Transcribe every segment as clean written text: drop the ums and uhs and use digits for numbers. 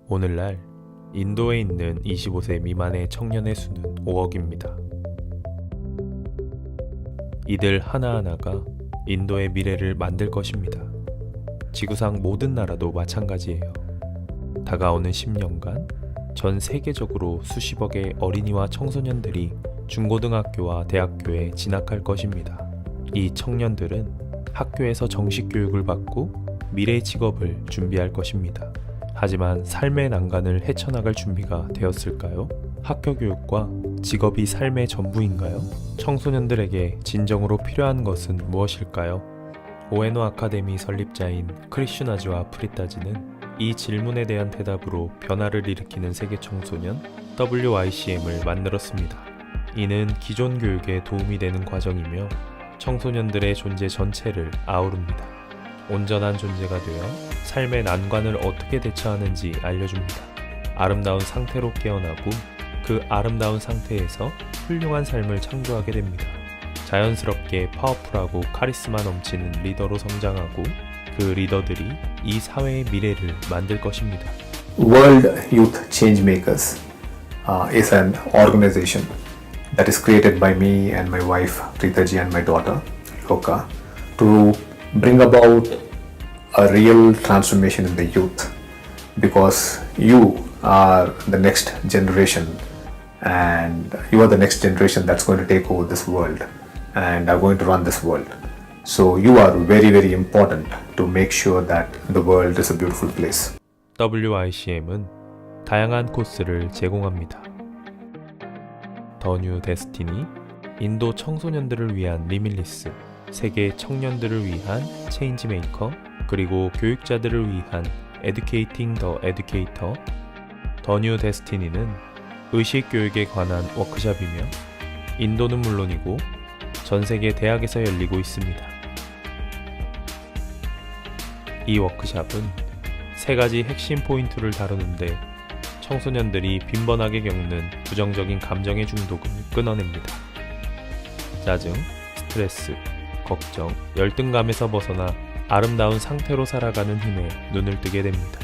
오늘날 인도에 있는 25세 미만의 청년의 수는 5억입니다. 이들 하나하나가 인도의 미래를 만들 것입니다. 지구상 모든 나라도 마찬가지예요. 다가오는 10년간 전 세계적으로 수십억의 어린이와 청소년들이 중고등학교와 대학교에 진학할 것입니다. 이 청년들은 학교에서 정식 교육을 받고 미래 직업을 준비할 것입니다. 하지만 삶의 난간을 헤쳐나갈 준비가 되었을까요? 학교 교육과 직업이 삶의 전부인가요? 청소년들에게 진정으로 필요한 것은 무엇일까요? 오에노 아카데미 설립자인 크리슈나즈와 프리타즈는 이 질문에 대한 대답으로 변화를 일으키는 세계 청소년 WICM을 만들었습니다. 이는 기존 교육에 도움이 되는 과정이며 청소년들의 존재 전체를 아우릅니다. 온전한 존재가 되어 삶의 난관을 어떻게 대처하는지 알려줍니다. 아름다운 상태로 깨어나고 그 아름다운 상태에서 훌륭한 삶을 창조하게 됩니다. 자연스럽게 파워풀하고 카리스마 넘치는 리더로 성장하고 그 리더들이 이 사회의 미래를 만들 것입니다. World Youth Changemakers is an organization that is created by me and my wife Preetaji and my daughter Loka to bring about a real transformation in the youth, because you are the next generation and you are the next generation that's going to take over this world and are going to run this world. So you are very, very important to make sure that the world is a beautiful place. WICM은 다양한 코스를 제공합니다. 더 뉴 데스티니, 인도 청소년들을 위한 리밀리스, 세계 청년들을 위한 체인지 메이커, 그리고 교육자들을 위한 Educating the Educator. 더 뉴 데스티니는 의식 교육에 관한 워크숍이며 인도는 물론이고 전 세계 대학에서 열리고 있습니다. 이 워크숍은 세 가지 핵심 포인트를 다루는데 청소년들이 빈번하게 겪는 부정적인 감정의 중독을 끊어냅니다. 짜증, 스트레스, 걱정, 열등감에서 벗어나 아름다운 상태로 살아가는 힘에 눈을 뜨게 됩니다.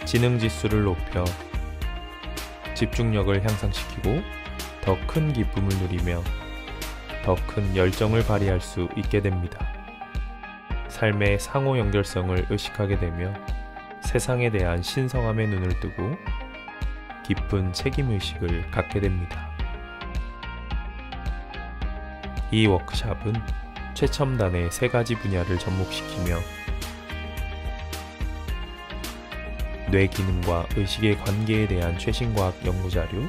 지능 지수를 높여 집중력을 향상시키고 더 큰 기쁨을 누리며 더 큰 열정을 발휘할 수 있게 됩니다. 삶의 상호 연결성을 의식하게 되며 세상에 대한 신성함에 눈을 뜨고 깊은 책임의식을 갖게 됩니다. 이 워크숍은 최첨단의 세 가지 분야를 접목시키며 뇌 기능과 의식의 관계에 대한 최신 과학 연구자료,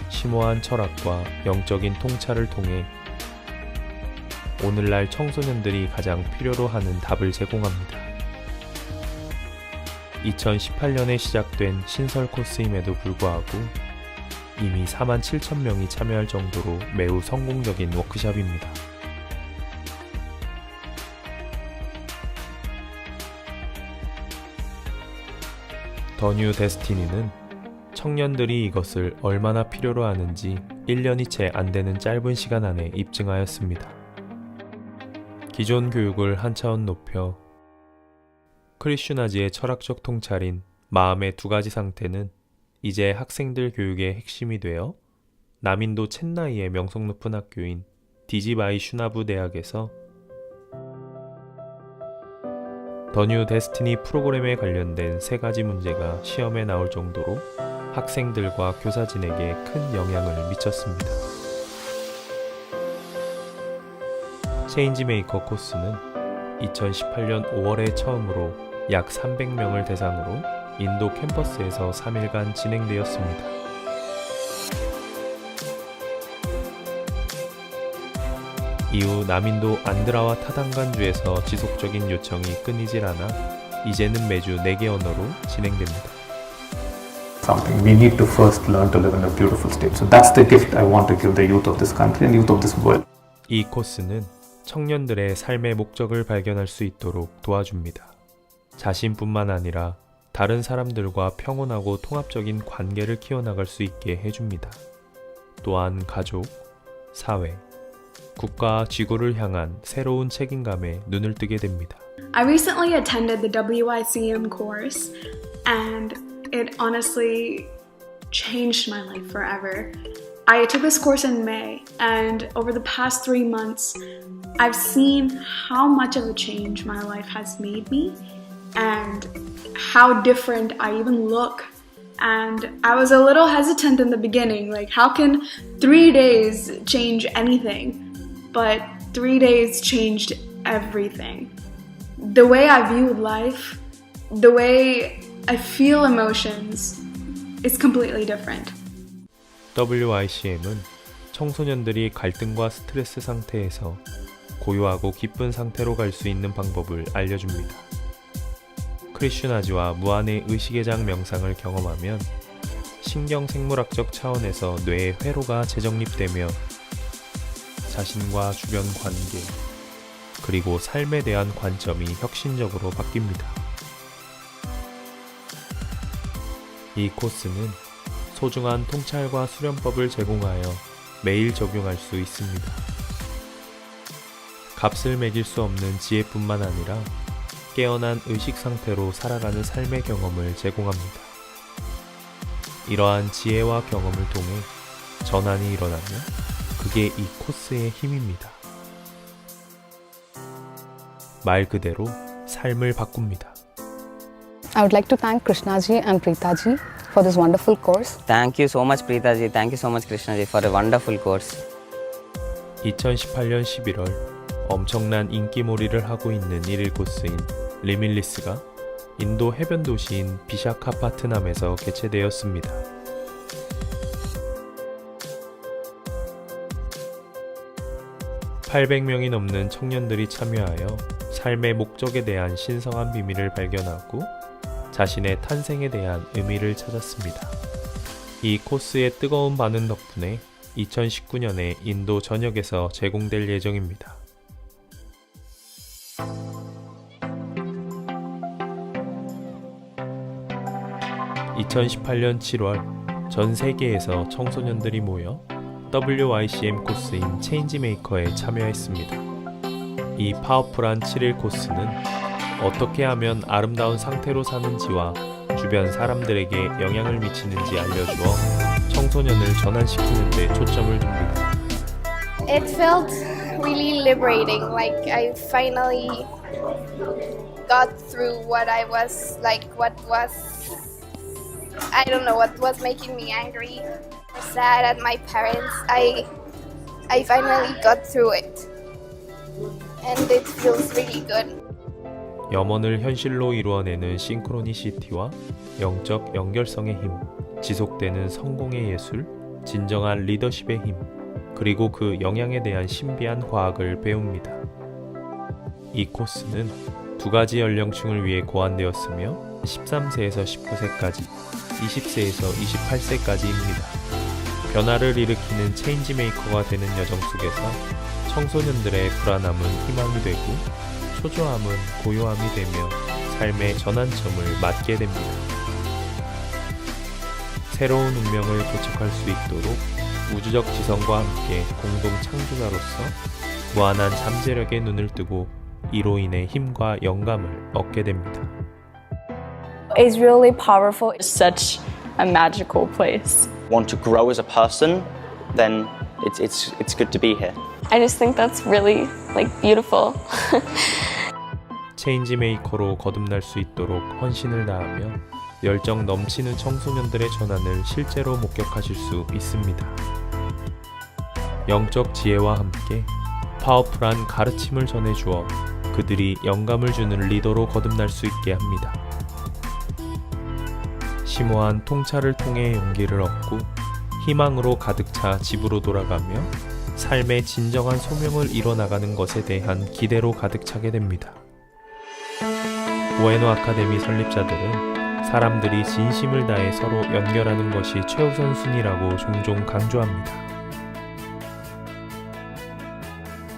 심오한 철학과 영적인 통찰을 통해 오늘날 청소년들이 가장 필요로 하는 답을 제공합니다. 2018년에 시작된 신설 코스임에도 불구하고 이미 47,000명이 참여할 정도로 매우 성공적인 워크숍입니다. 더 뉴 데스티니는 청년들이 이것을 얼마나 필요로 하는지 1년이 채 안 되는 짧은 시간 안에 입증하였습니다. 기존 교육을 한 차원 높여 크리슈나즈의 철학적 통찰인 마음의 두 가지 상태는 이제 학생들 교육의 핵심이 되어 남인도 첸나이의 명성 높은 학교인 디지바이 슈나부 대학에서 더 뉴 데스티니 프로그램에 관련된 세 가지 문제가 시험에 나올 정도로 학생들과 교사진에게 큰 영향을 미쳤습니다. 체인지 메이커 코스는 2018년 5월에 처음으로 약 300명을 대상으로 인도 캠퍼스에서 3일간 진행되었습니다. 이후 남인도 안드라와 타단간주에서 지속적인 요청이 끊이질 않아 이제는 매주 4개 언어로 진행됩니다. Something we need to first learn to live in a beautiful state. So that's the gift I want to give the youth of this country and youth of this world. 이 코스는 청년들의 삶의 목적을 발견할 수 있도록 도와줍니다. 자신뿐만 아니라 다른 사람들과 평온하고 통합적인 관계를 키워나갈 수 있게 해줍니다. 또한 가족, 사회, 국가와 지구를 향한 새로운 책임감에 눈을 뜨게 됩니다. I recently attended the WICM course, and it honestly changed my life forever. I took this course in May, and over the past 3 months, I've seen how much of a change my life has made me and how different I even look. And I was a little hesitant in the beginning, like how can 3 days change anything? But 3 days changed everything. The way I viewed life, the way I feel emotions is completely different. WICM은 청소년들이 갈등과 스트레스 상태에서 고요하고 기쁜 상태로 갈 수 있는 방법을 알려줍니다. 크리슈나지와 무한의 의식의 명상을 경험하면 신경생물학적 차원에서 뇌의 회로가 재정립되며 자신과 주변 관계, 그리고 삶에 대한 관점이 혁신적으로 바뀝니다. 이 코스는 소중한 통찰과 수련법을 제공하여 매일 적용할 수 있습니다. 값을 매길 수 없는 지혜뿐만 아니라 깨어난 의식 상태로 살아가는 삶의 경험을 제공합니다. 이러한 지혜와 경험을 통해 전환이 일어나며 그게 이 코스의 힘입니다. 말 그대로 삶을 바꿉니다. I would like to thank Krishnaji and Preetaji for this wonderful course. Thank you so much, Preetaji. Thank you so much, Krishnaji, for a wonderful course. 2018년 11월 엄청난 인기몰이를 하고 있는 1일 코스인 리밀리스가 인도 해변 도시인 비샤카파트남에서 개최되었습니다. (800명이) 넘는 청년들이 참여하여 삶의 목적에 대한 신성한 비밀을 발견하고 자신의 탄생에 대한 의미를 찾았습니다. 이 코스의 뜨거운 반응 덕분에 2019년에 인도 전역에서 제공될 예정입니다. (2018년 7월) 전 세계에서 청소년들이 모여 WICM 코스인 체인지메이커에 참여했습니다. 이 파워풀한 7일 코스는 어떻게 하면 아름다운 상태로 사는지와 주변 사람들에게 영향을 미치는지 알려주어 청소년을 전환시키는 데 초점을 둡니다. It felt really liberating, like I finally got through what I was like, I don't know, what was making me angry, sad at my parents. I finally got through it, and it feels really good. 염원을 현실로 이루어내는 싱크로니시티와 영적 연결성의 힘, 지속되는 성공의 예술, 진정한 리더십의 힘, 그리고 그 영향에 대한 신비한 과학을 배웁니다. 이 코스는 2가지 연령층을 위해 고안되었으며 13세에서 19세까지, 20세에서 28세까지입니다. 변화를 일으키는 체인지메이커가 되는 여정 속에서 청소년들의 불안함은 희망이 되고 초조함은 고요함이 되며 삶의 전환점을 맞게 됩니다. 새로운 운명을 개척할 수 있도록 우주적 지성과 함께 공동 창조자로서 무한한 잠재력에 눈을 뜨고 이로 인해 힘과 영감을 얻게 됩니다. It's really powerful. It's such a magical place. Want to grow as a person, then it's good to be here. I just think that's really beautiful. 체인지메이커로 거듭날 수 있도록 헌신을 다하며 열정 넘치는 청소년들의 전환을 실제로 목격하실 수 있습니다. 영적 지혜와 함께 파워풀한 가르침을 전해주어 그들이 영감을 주는 리더로 거듭날 수 있게 합니다. 심오한 통찰을 통해 용기를 얻고 희망으로 가득 차 집으로 돌아가며 삶의 진정한 소명을 이뤄나가는 것에 대한 기대로 가득 차게 됩니다. 우에노 아카데미 설립자들은 사람들이 진심을 다해 서로 연결하는 것이 최우선순위라고 종종 강조합니다.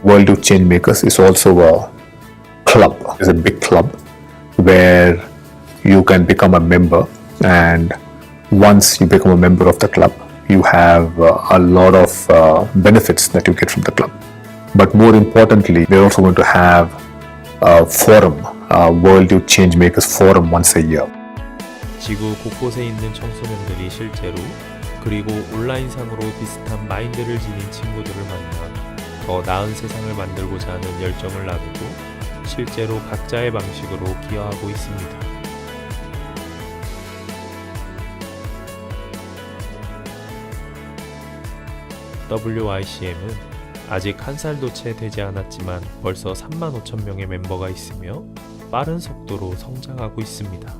World of Changemakers is also a club. It's a big club where you can become a member, and once you become a member of the club, you have a lot of benefits that you get from the club. But more importantly, we're also going to have a forum, World Youth Changemakers Forum once a year. 지구 곳곳에 있는 청소년들이 실제로 그리고 온라인상으로 비슷한 마인드를 지닌 친구들을 만나 더 나은 세상을 만들고자 하는 열정을 나누고 실제로 각자의 방식으로 기여하고 있습니다. WICM은 아직 한 살도 채 되지 않았지만 벌써 35,000명의 멤버가 있으며 빠른 속도로 성장하고 있습니다.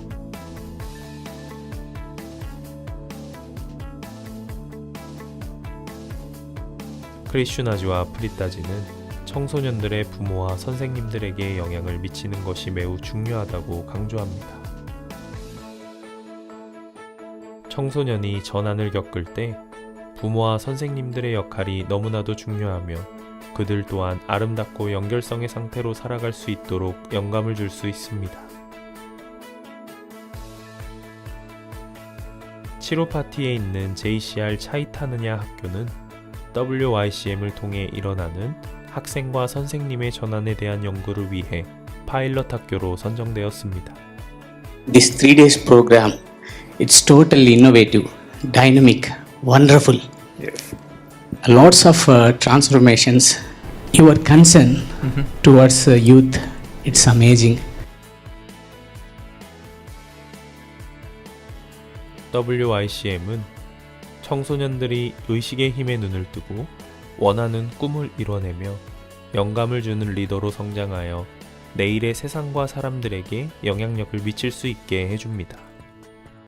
크리슈나지와 프리따지는 청소년들의 부모와 선생님들에게 영향을 미치는 것이 매우 중요하다고 강조합니다. 청소년이 전환을 겪을 때 부모와 선생님들의 역할이 너무나도 중요하며 그들 또한 아름답고 연결성의 상태로 살아갈 수 있도록 영감을 줄 수 있습니다. 치료 파티에 있는 JCR 차이타느냐 학교는 WICM을 통해 일어나는 학생과 선생님의 전환에 대한 연구를 위해 파일럿 학교로 선정되었습니다. This 3 days program, it's totally innovative, dynamic, wonderful. Yes. Lots of transformations. Your concern towards youth, it's amazing. WICM은 청소년들이 의식의 힘에 눈을 뜨고 원하는 꿈을 이뤄내며 영감을 주는 리더로 성장하여 내일의 세상과 사람들에게 영향력을 미칠 수 있게 해줍니다.